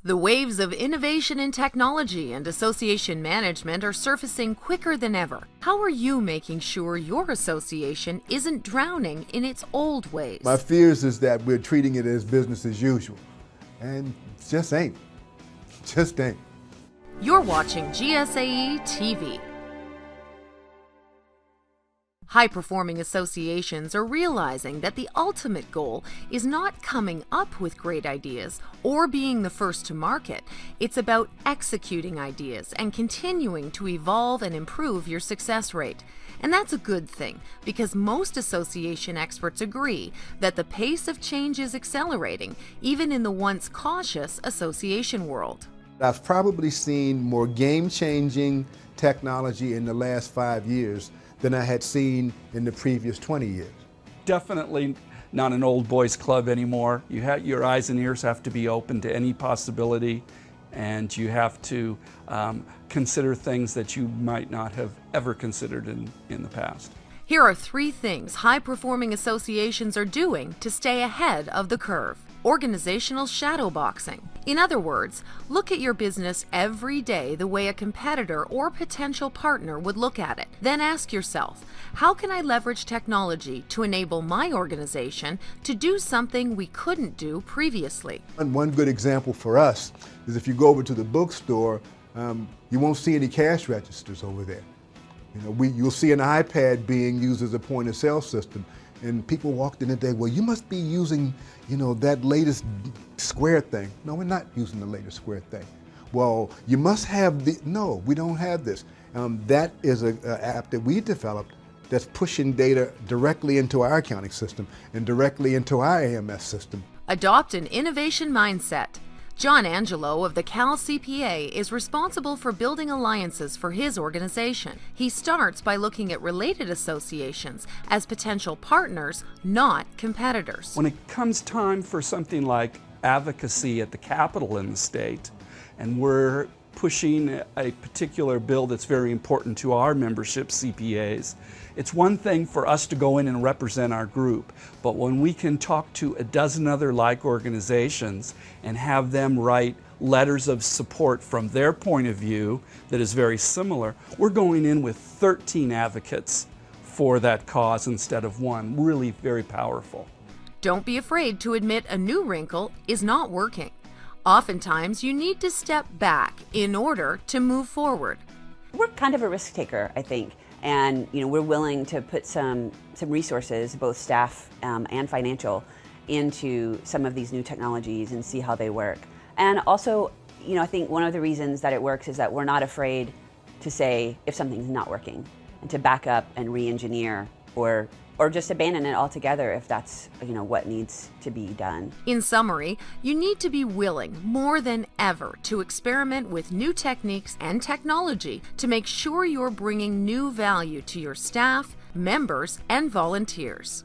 The waves of innovation in technology and association management are surfacing quicker than ever. How are you making sure your association isn't drowning in its old ways? My fears is that we're treating it as business as usual, and it just ain't. Just ain't. You're watching GSAE TV. High-performing associations are realizing that the ultimate goal is not coming up with great ideas or being the first to market. It's about executing ideas and continuing to evolve and improve your success rate. And that's a good thing, because most association experts agree that the pace of change is accelerating, even in the once cautious association world. I've probably seen more game-changing technology in the last 5 years than I had seen in the previous 20 years. Definitely not an old boys club anymore. Your eyes and ears have to be open to any possibility, and you have to consider things that you might not have ever considered in the past. Here are 3 things high-performing associations are doing to stay ahead of the curve. Organizational shadowboxing. In other words, look at your business every day the way a competitor or potential partner would look at it. Then ask yourself, how can I leverage technology to enable my organization to do something we couldn't do previously? And one good example for us is if you go over to the bookstore, you won't see any cash registers over there. You'll see an iPad being used as a point-of-sale system. And people walked in today, well, you must be using, that latest Square thing. No, we're not using the latest Square thing. Well, you must have no, we don't have this. That is an app that we developed that's pushing data directly into our accounting system and directly into our AMS system. Adopt an innovation mindset. John Angelo of the Cal CPA is responsible for building alliances for his organization. He starts by looking at related associations as potential partners, not competitors. When it comes time for something like advocacy at the Capitol in the state, and we're pushing a particular bill that's very important to our membership CPAs, it's one thing for us to go in and represent our group, but when we can talk to a dozen other like organizations and have them write letters of support from their point of view that is very similar, we're going in with 13 advocates for that cause instead of one. Really very powerful. Don't be afraid to admit a new wrinkle is not working. Oftentimes, you need to step back in order to move forward. We're kind of a risk taker, I think. And we're willing to put some resources, both staff and financial, into some of these new technologies and see how they work. And also, I think one of the reasons that it works is that we're not afraid to say if something's not working, and to back up and re-engineer or just abandon it altogether if that's what needs to be done. In summary, you need to be willing more than ever to experiment with new techniques and technology to make sure you're bringing new value to your staff, members, and volunteers.